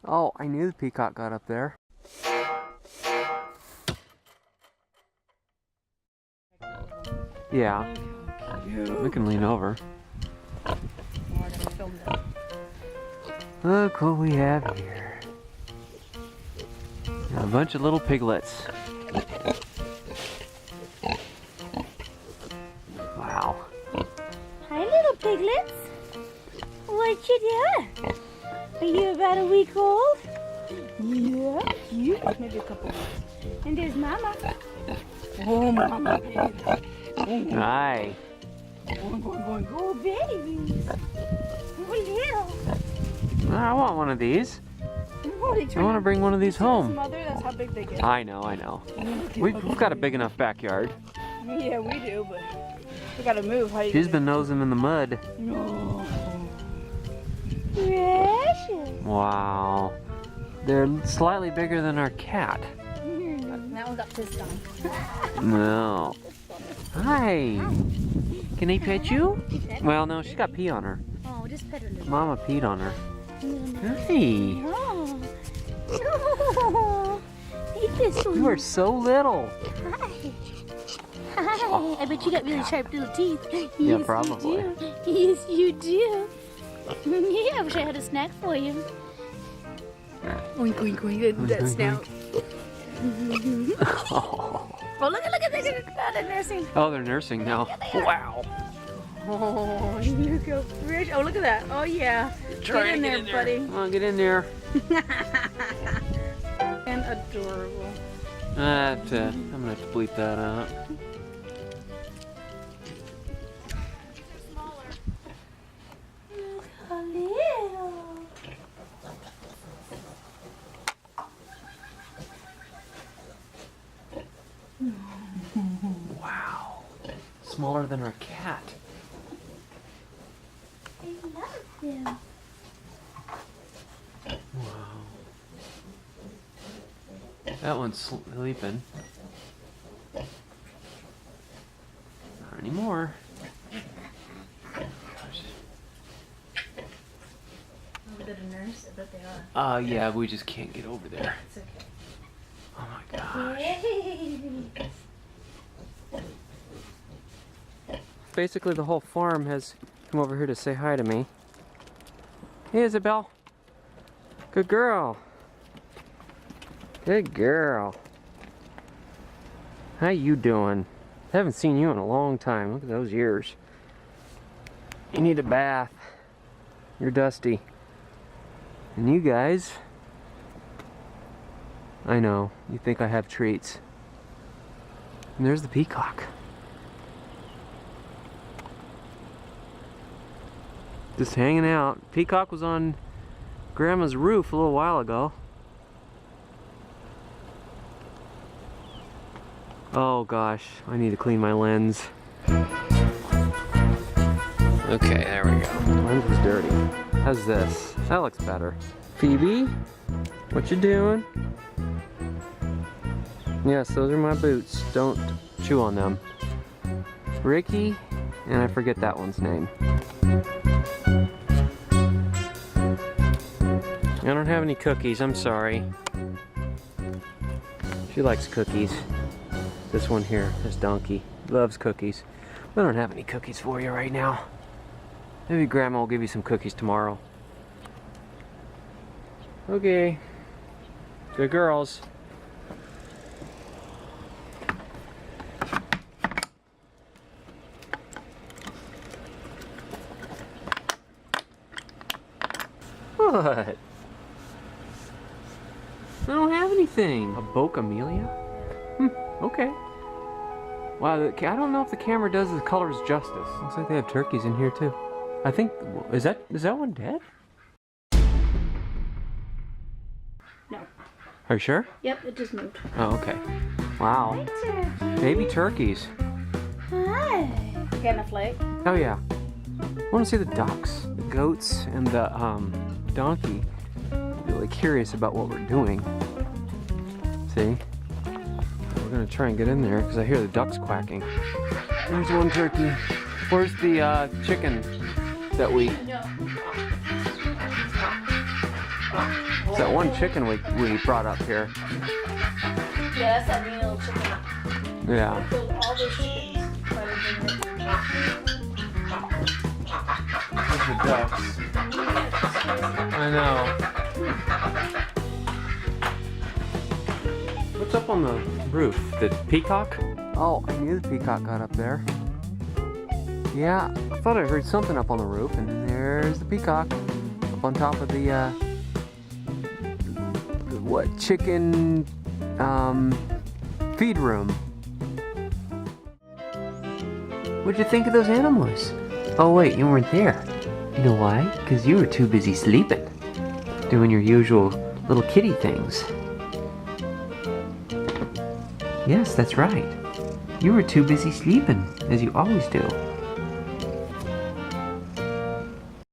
Oh, I knew the peacock got up there. Yeah. We can lean over. Look what we have here. A bunch of little piglets. Wow. Hi, little piglets. What you doing? Are you about a week old? Yeah, you. Maybe a couple weeks. And there's Mama. Oh, Mama. Hi. Oh, baby. Oh, little. I want one of these. I want to bring one of these home. Mother, that's how big they get. I know. We've got a big enough backyard. Yeah, we do, but we gotta move. How you She's been nosing in the mud. No. Precious. Wow. They're slightly bigger than our cat. That one got pissed on. No. Hi. Can I pet you? Well, no, she got pee on her. Oh, just pet her little. Mama peed on her. Hey. Oh. Oh. You are so little. Hi. Hi. I bet you got really sharp little teeth. Yeah, Yes, probably. You do. Yes, you do. Yeah, I wish I had a snack for you. Oink, oink, oink. That snout. Oh. Oh, look at that. Oh, they're nursing. Oh, they're nursing now. Wow. Oh, you go fresh. Oh, look at that. Oh, yeah. Get in there, buddy. Come on, get in there. And adorable. I'm gonna have to bleep that out. Look how little. Wow. Smaller than our cat. I love them. Wow. That one's sleeping. Not anymore. Are they a nurse? I bet they are. Yeah, we just can't get over there. It's okay. Oh my gosh. Basically, the whole farm has come over here to say hi to me. Hey, Isabel. Good girl. Good girl. How you doing? I haven't seen you in a long time. Look at those ears. You need a bath. You're dusty. And you guys, I know, you think I have treats. And there's the peacock. Just hanging out. Peacock was on Grandma's roof a little while ago. Oh gosh, I need to clean my lens. Okay, there we go. Lens is dirty. How's this? That looks better. Phoebe, what you doing? Yes, those are my boots. Don't chew on them. Ricky, and I forget that one's name. I don't have any cookies, I'm sorry. She likes cookies. This one here, this donkey, loves cookies. We don't have any cookies for you right now. Maybe Grandma will give you some cookies tomorrow. Okay. Good girls. What? I don't have anything. A Bocamelia? Okay. Wow, I don't know if the camera does the colors justice. Looks like they have turkeys in here too. I think, is that one dead? No. Are you sure? Yep, it just moved. Oh, okay. Wow. Hi, Baby turkeys. Hi. You got enough light? Oh yeah. I want to see the ducks, the goats, and the donkey. I'm really curious about what we're doing. See? We're gonna try and get in there because I hear the ducks quacking. There's one turkey. Where's the chicken that we... It's that one chicken we brought up here. Yeah, that's that mean little chicken. Yeah. I killed all those chickens. There's the ducks. I know. What's up on the roof? The peacock? Oh, I knew the peacock got up there. Yeah, I thought I heard something up on the roof, and there's the peacock up on top of the what, chicken feed room. What'd you think of those animals? Oh wait, you weren't there. You know why? Because you were too busy sleeping, doing your usual little kitty things. Yes, that's right. You were too busy sleeping, as you always do.